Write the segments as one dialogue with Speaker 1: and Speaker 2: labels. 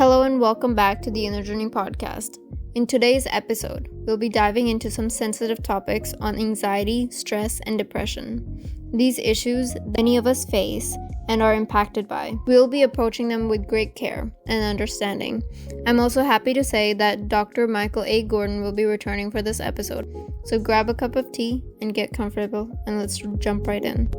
Speaker 1: Hello and welcome back to the Inner Journey podcast. In today's episode, we'll be diving into some sensitive topics on anxiety, stress, and depression. These issues many of us face and are impacted by. We'll be approaching them with great care and understanding. I'm also happy to say that Dr. Michael A. Gordon will be returning for this episode. So grab a cup of tea and get comfortable, and let's jump right in.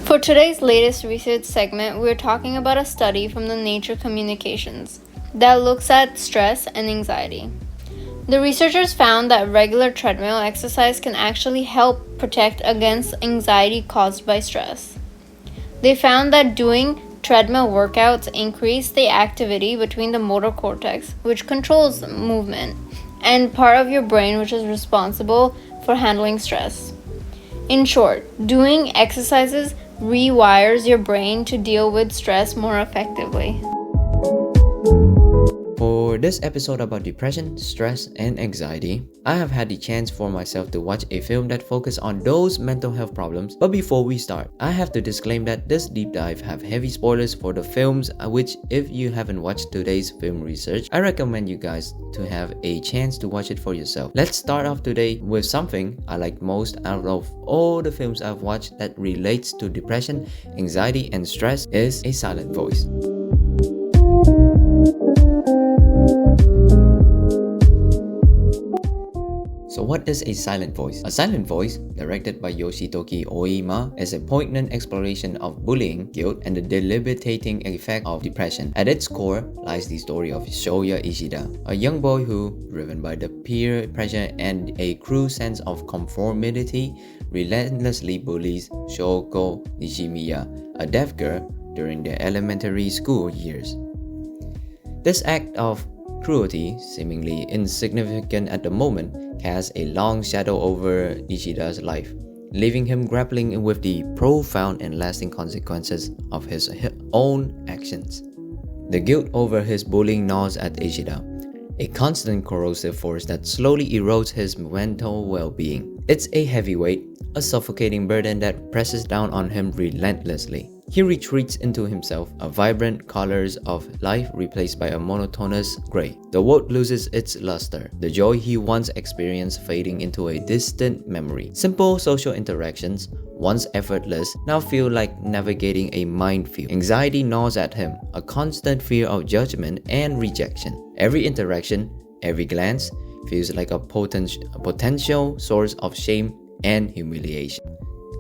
Speaker 1: For today's latest research segment, we're talking about a study from the Nature Communications that looks at stress and anxiety. The researchers found that regular treadmill exercise can actually help protect against anxiety caused by stress. They found that doing treadmill workouts increased the activity between the motor cortex, which controls movement, and part of your brain which is responsible for handling stress. In short, doing exercises rewires your brain to deal with stress more effectively.
Speaker 2: For this episode about depression, stress, and anxiety, I have had the chance for myself to watch a film that focuses on those mental health problems. But before we start, I have to disclaim that this deep dive have heavy spoilers for the films, which if you haven't watched today's film research, I recommend you guys to have a chance to watch it for yourself. Let's start off today with something I like most out of all the films I've watched that relates to depression, anxiety, and stress is A Silent Voice. So what is A Silent Voice? A Silent Voice, directed by Yoshitoki Oima, is a poignant exploration of bullying, guilt, and the debilitating effect of depression. At its core lies the story of Shoya Ishida, a young boy who, driven by the peer pressure and a cruel sense of conformity, relentlessly bullies Shoko Nishimiya, a deaf girl, during their elementary school years. This act of cruelty, seemingly insignificant at the moment, casts a long shadow over Ishida's life, leaving him grappling with the profound and lasting consequences of his own actions. The guilt over his bullying gnaws at Ishida, a constant corrosive force that slowly erodes his mental well-being. It's a heavy weight, a suffocating burden that presses down on him relentlessly. He retreats into himself, a vibrant colors of life replaced by a monotonous gray. The world loses its luster, the joy he once experienced fading into a distant memory. Simple social interactions, once effortless, now feel like navigating a minefield. Anxiety gnaws at him, a constant fear of judgment and rejection. Every interaction, every glance, feels like a potential source of shame and humiliation.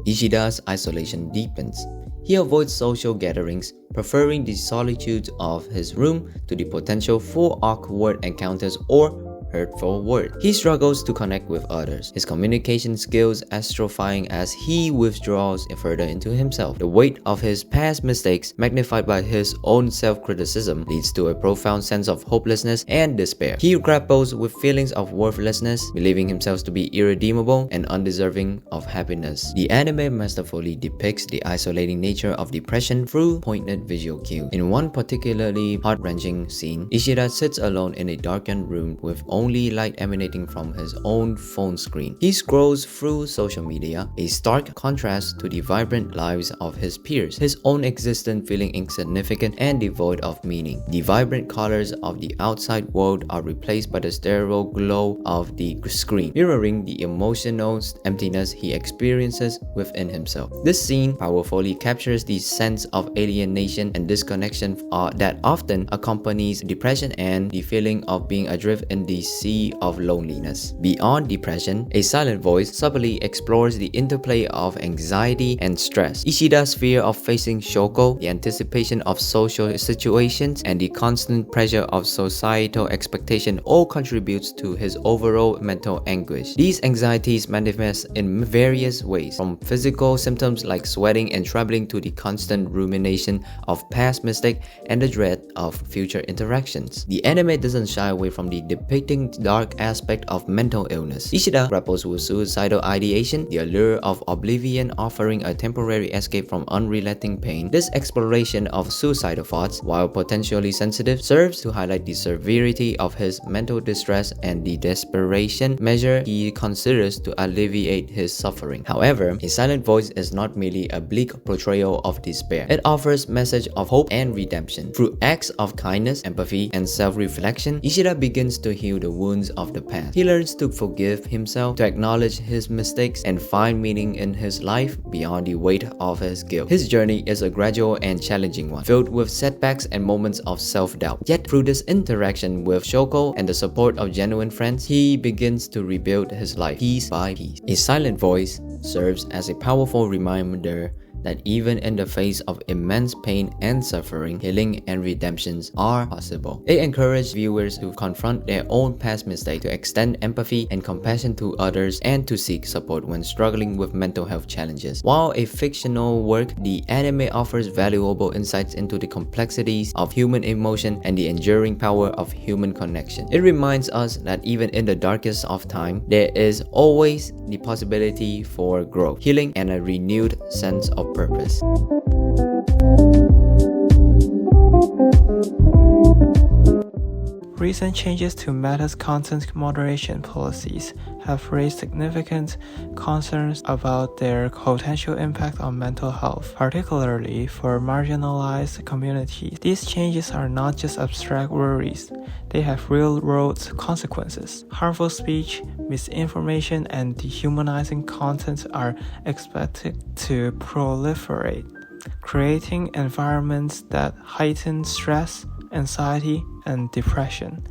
Speaker 2: Ishida's isolation deepens. He avoids social gatherings, preferring the solitude of his room to the potential for awkward encounters or hurtful words. He struggles to connect with others, his communication skills atrophying as he withdraws further into himself. The weight of his past mistakes, magnified by his own self-criticism, leads to a profound sense of hopelessness and despair. He grapples with feelings of worthlessness, believing himself to be irredeemable and undeserving of happiness. The anime masterfully depicts the isolating nature of depression through poignant visual cues. In one particularly heart-wrenching scene, Ishida sits alone in a darkened room with only light emanating from his own phone screen. He scrolls through social media, a stark contrast to the vibrant lives of his peers, his own existence feeling insignificant and devoid of meaning. The vibrant colors of the outside world are replaced by the sterile glow of the screen, mirroring the emotional emptiness he experiences within himself. This scene powerfully captures the sense of alienation and disconnection that often accompanies depression and the feeling of being adrift in the sea of loneliness. Beyond depression, A Silent Voice subtly explores the interplay of anxiety and stress. Ishida's fear of facing Shoko, the anticipation of social situations, and the constant pressure of societal expectation all contributes to his overall mental anguish. These anxieties manifest in various ways, from physical symptoms like sweating and trembling to the constant rumination of past mistakes and the dread of future interactions. The anime doesn't shy away from the depicting confronting the dark aspect of mental illness. Ishida grapples with suicidal ideation, the allure of oblivion offering a temporary escape from unrelenting pain. This exploration of suicidal thoughts, while potentially sensitive, serves to highlight the severity of his mental distress and the desperation measure he considers to alleviate his suffering. However, A Silent Voice is not merely a bleak portrayal of despair. It offers message of hope and redemption. Through acts of kindness, empathy, and self-reflection, Ishida begins to heal the wounds of the past. He learns to forgive himself, to acknowledge his mistakes, and find meaning in his life beyond the weight of his guilt. His journey is a gradual and challenging one, filled with setbacks and moments of self-doubt. Yet through this interaction with Shoko and the support of genuine friends, he begins to rebuild his life piece by piece. A Silent Voice serves as a powerful reminder that even in the face of immense pain and suffering, healing and redemptions are possible. It encourages viewers to confront their own past mistakes, to extend empathy and compassion to others, and to seek support when struggling with mental health challenges. While a fictional work, the anime offers valuable insights into the complexities of human emotion and the enduring power of human connection. It reminds us that even in the darkest of time, there is always the possibility for growth, healing, and a renewed sense of purpose.
Speaker 3: Recent changes to Meta's content moderation policies have raised significant concerns about their potential impact on mental health, particularly for marginalized communities. These changes are not just abstract worries, they have real-world consequences. Harmful speech, misinformation, and dehumanizing content are expected to proliferate, creating environments that heighten stress, anxiety, and depression.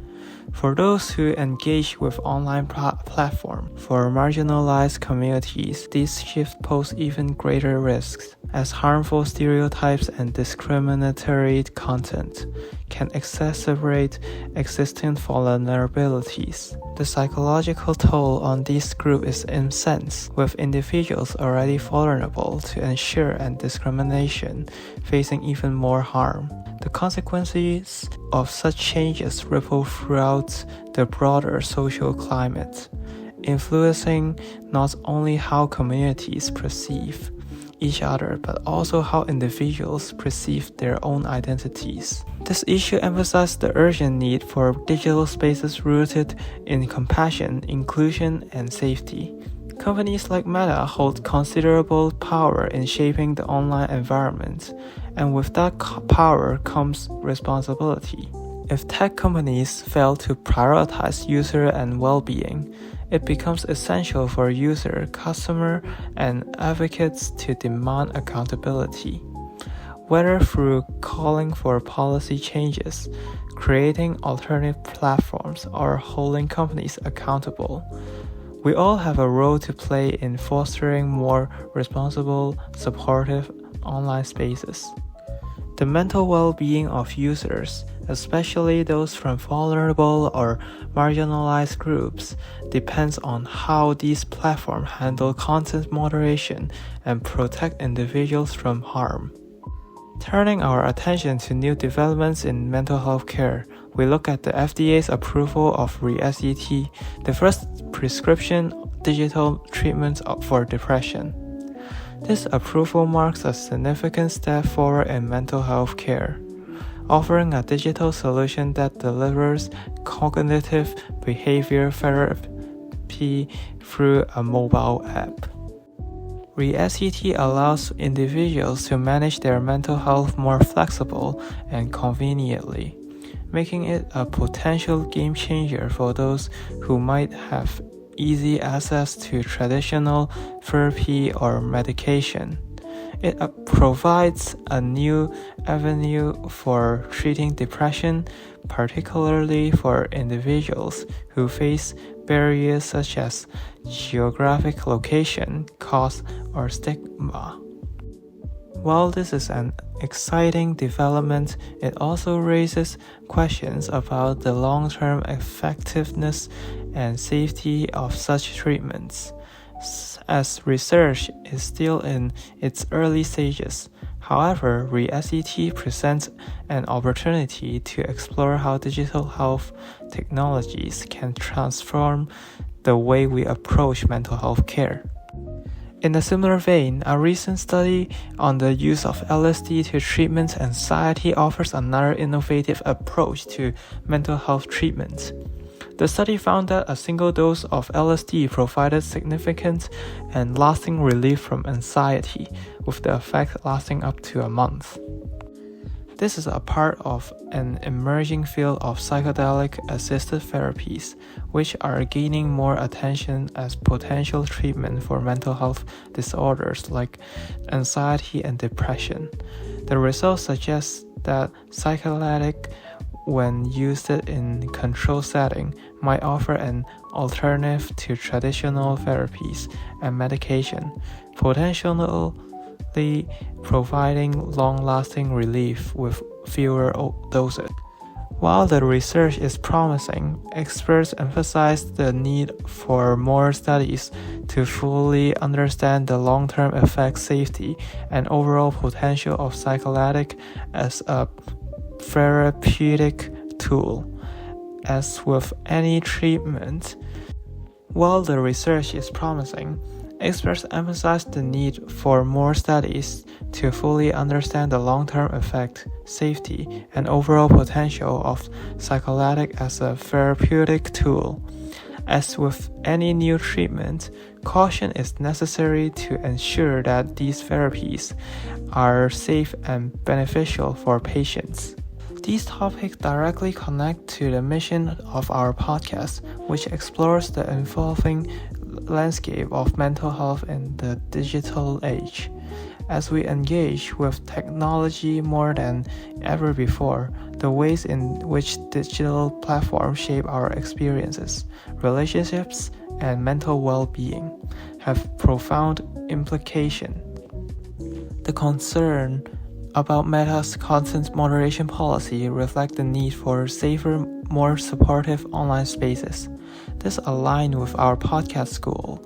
Speaker 3: For those who engage with online platforms, for marginalized communities, these shifts pose even greater risks, as harmful stereotypes and discriminatory content can exacerbate existing vulnerabilities. The psychological toll on this group is immense, with individuals already vulnerable to censure and discrimination facing even more harm. The consequences of such changes ripple throughout the broader social climate, influencing not only how communities perceive each other, but also how individuals perceive their own identities. This issue emphasizes the urgent need for digital spaces rooted in compassion, inclusion, and safety. Companies like Meta hold considerable power in shaping the online environment, and with that power comes responsibility. If tech companies fail to prioritize user and well-being, it becomes essential for user, customer, and advocates to demand accountability. Whether through calling for policy changes, creating alternative platforms, or holding companies accountable, we all have a role to play in fostering more responsible, supportive online spaces. The mental well-being of users, especially those from vulnerable or marginalized groups, depends on how these platforms handle content moderation and protect individuals from harm. Turning our attention to new developments in mental health care, we look at the FDA's approval of ReSET, the first prescription digital treatment for depression. This approval marks a significant step forward in mental health care, offering a digital solution that delivers cognitive behavior therapy through a mobile app. ReSET allows individuals to manage their mental health more flexible and conveniently, making it a potential game changer for those who might have easy access to traditional therapy or medication. It provides a new avenue for treating depression, particularly for individuals who face barriers such as geographic location, cost, or stigma. While this is an exciting development, it also raises questions about the long-term effectiveness and safety of such treatments. As research is still in its early stages, However, ReSET presents an opportunity to explore how digital health technologies can transform the way we approach mental health care. In a similar vein, a recent study on the use of LSD to treat anxiety offers another innovative approach to mental health treatment. The study found that a single dose of LSD provided significant and lasting relief from anxiety, with the effect lasting up to a month. This is a part of an emerging field of psychedelic-assisted therapies, which are gaining more attention as potential treatment for mental health disorders like anxiety and depression. The results suggest that psychedelic, when used in controlled setting, might offer an alternative to traditional therapies and medication, potentially providing long-lasting relief with fewer doses. While the research is promising, experts emphasize the need for more studies to fully understand the long-term effects, safety, and overall potential of psychedelic as a therapeutic tool. As with any treatment, while the research is promising, experts emphasize the need for more studies to fully understand the long-term effect, safety, and overall potential of psychedelic as a therapeutic tool. As with any new treatment, caution is necessary to ensure that these therapies are safe and beneficial for patients. These topics directly connect to the mission of our podcast, which explores the evolving landscape of mental health in the digital age. As we engage with technology more than ever before, the ways in which digital platforms shape our experiences, relationships, and mental well-being have profound implications. The concern about Meta's content moderation policy reflect the need for safer, more supportive online spaces. This aligns with our podcast goal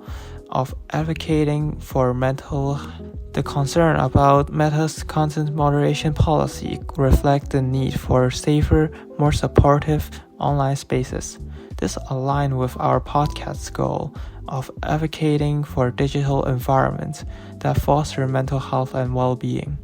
Speaker 3: of advocating for mental health. The concern about Meta's content moderation policy reflect the need for safer, more supportive online spaces. This aligns with our podcast's goal of advocating for digital environments that foster mental health and well-being.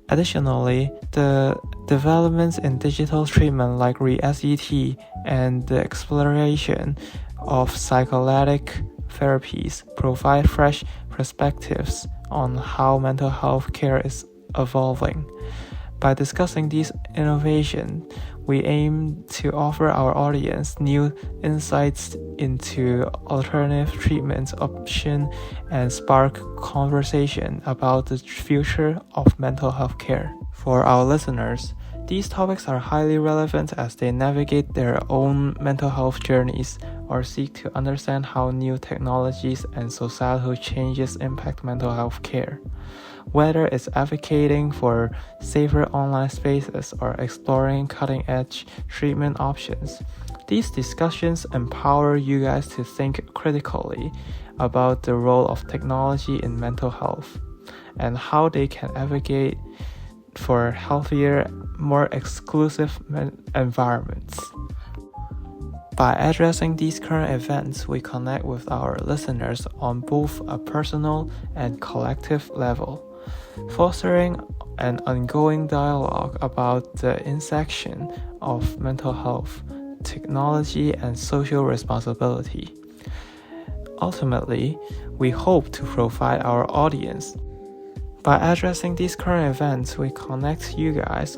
Speaker 3: Additionally, the developments in digital treatment like ReSET and the exploration of psychedelic therapies provide fresh perspectives on how mental health care is evolving. By discussing these innovations, we aim to offer our audience new insights into alternative treatment options and spark conversation about the future of mental health care. For our listeners, these topics are highly relevant as they navigate their own mental health journeys or seek to understand how new technologies and societal changes impact mental health care. Whether it's advocating for safer online spaces or exploring cutting-edge treatment options, these discussions empower you guys to think critically about the role of technology in mental health and how they can advocate for healthier, more exclusive environments. By addressing these current events, we connect with our listeners on both a personal and collective level, fostering an ongoing dialogue about the intersection of mental health, technology, and social responsibility. Ultimately, we hope to provide our audience. By addressing these current events, we connect you guys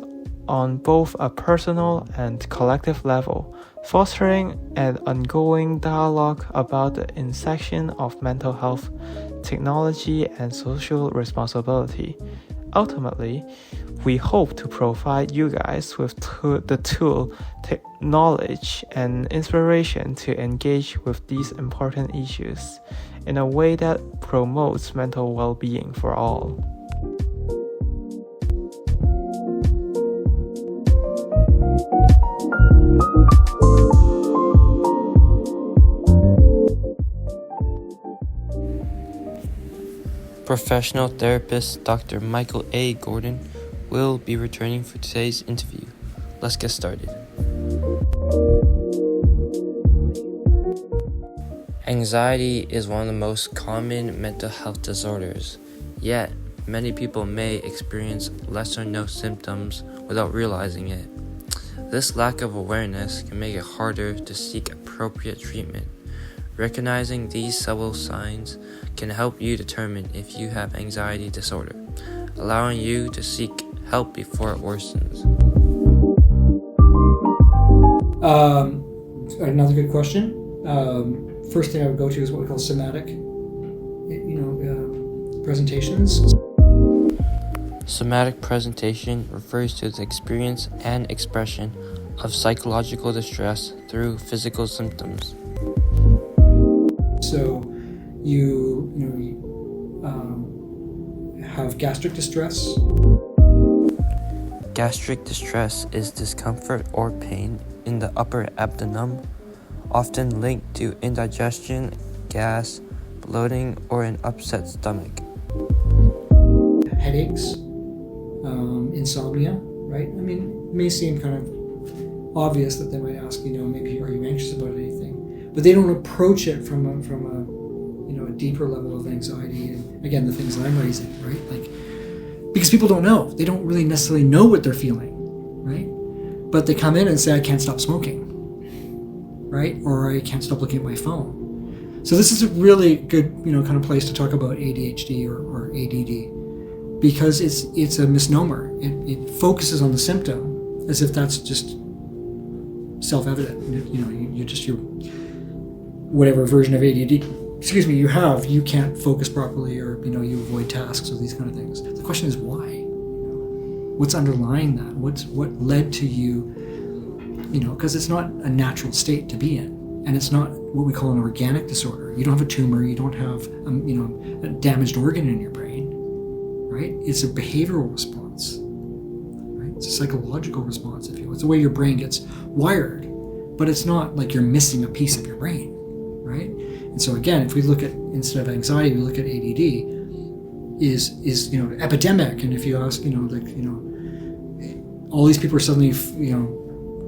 Speaker 3: on both a personal and collective level, fostering an ongoing dialogue about the intersection of mental health, technology, and social responsibility. Ultimately, we hope to provide you guys with the tool, knowledge, and inspiration to engage with these important issues in a way that promotes mental well-being for all.
Speaker 4: Professional therapist Dr. Michael A. Gordon will be returning for today's interview. Let's get started. Anxiety is one of the most common mental health disorders, yet many people may experience less or no symptoms without realizing it. This lack of awareness can make it harder to seek appropriate treatment. Recognizing these subtle signs can help you determine if you have anxiety disorder, allowing you to seek help before it worsens.
Speaker 5: Another good question. First thing I would go to is what we call somatic, presentations.
Speaker 4: Somatic presentation refers to the experience and expression of psychological distress through physical symptoms.
Speaker 5: So you have gastric distress.
Speaker 4: Gastric distress is discomfort or pain in the upper abdomen, often linked to indigestion, gas, bloating, or an upset stomach.
Speaker 5: Headaches, insomnia, right? I mean, it may seem kind of obvious that they might ask, maybe are you anxious about anything? But they don't approach it from a deeper level of anxiety. And again, the things that I'm raising, right? Because people don't know. They don't really necessarily know what they're feeling, right? But they come in and say, I can't stop smoking, right? Or I can't stop looking at my phone. So this is a really good, kind of place to talk about ADHD or ADD, because it's a misnomer. It focuses on the symptom as if that's just self-evident. You just your whatever version of ADD, you can't focus properly, or you avoid tasks or these kind of things. The question is why? What's underlying that? What led to you? Because it's not a natural state to be in, and it's not what we call an organic disorder. You don't have a tumor. You don't have a damaged organ in your brain, right? It's a behavioral response, right? It's a psychological response, if you will. It's the way your brain gets wired, but it's not like you're missing a piece of your brain, right? And so again, if we look at, instead of anxiety, we look at ADD is epidemic. And if you ask, all these people are suddenly,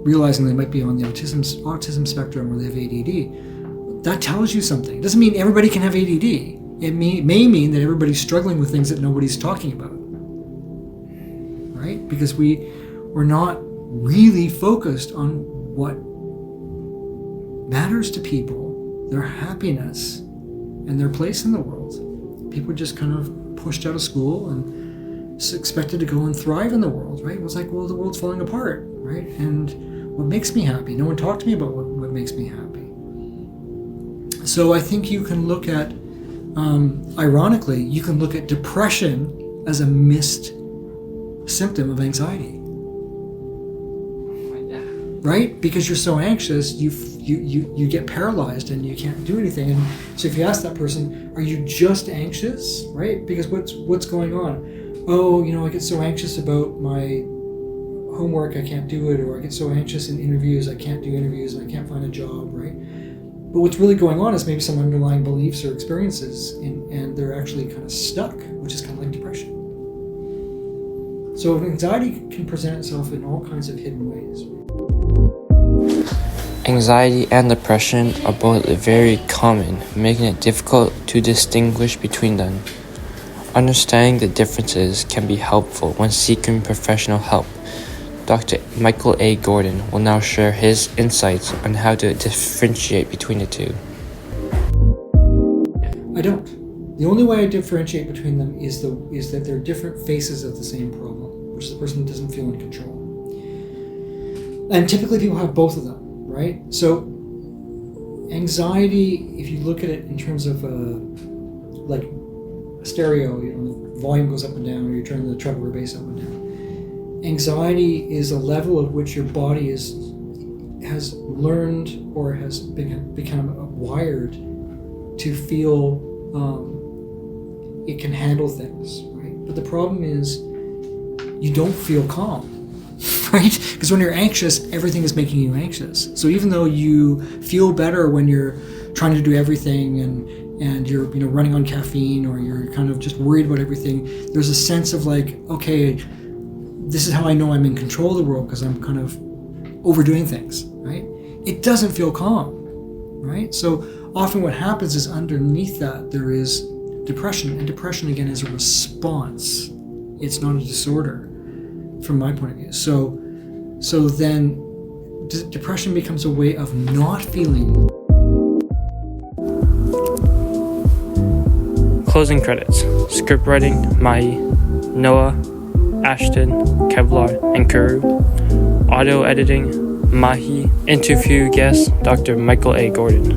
Speaker 5: realizing they might be on the autism spectrum or they have ADD, that tells you something. It doesn't mean everybody can have ADD. It may mean that everybody's struggling with things that nobody's talking about, right? Because we're not really focused on what matters to people, their happiness, and their place in the world. People just kind of pushed out of school and expected to go and thrive in the world, right? It was like, well, the world's falling apart, right? And what makes me happy? No one talked to me about what makes me happy. So I think you can look at, ironically, you can look at depression as a missed symptom of anxiety. Right? Because you're so anxious, you get paralyzed and you can't do anything. And so if you ask that person, are you just anxious? Right? Because what's going on? Oh, I get so anxious about my homework, I can't do it, or I get so anxious in interviews, I can't do interviews, and I can't find a job, right? But what's really going on is maybe some underlying beliefs or experiences, and they're actually kind of stuck, which is kind of like depression. So anxiety can present itself in all kinds of hidden ways.
Speaker 4: Anxiety and depression are both very common, making it difficult to distinguish between them. Understanding the differences can be helpful when seeking professional help. Dr. Michael A. Gordon will now share his insights on how to differentiate between the two.
Speaker 5: I don't. The only way I differentiate between them is that they're different faces of the same problem, which the person doesn't feel in control. And typically people have both of them, right? So anxiety, if you look at it in terms of like a stereo, the volume goes up and down, or you're turning the treble or bass up and down. Anxiety is a level at which your body has learned or has become wired to feel it can handle things, right? But the problem is you don't feel calm, right? Because when you're anxious, everything is making you anxious. So even though you feel better when you're trying to do everything and and you're running on caffeine, or you're kind of just worried about everything, there's a sense of like, okay, this is how I know I'm in control of the world, because I'm kind of overdoing things, right? It doesn't feel calm, right? So often what happens is underneath that there is depression, and depression again is a response. It's not a disorder from my point of view. So then depression becomes a way of not feeling.
Speaker 6: Closing credits. Script writing, Mahi, Noah, Ashton, Kevlar, and Kuru. Audio editing, Mahi. Interview guest, Dr. Michael A. Gordon.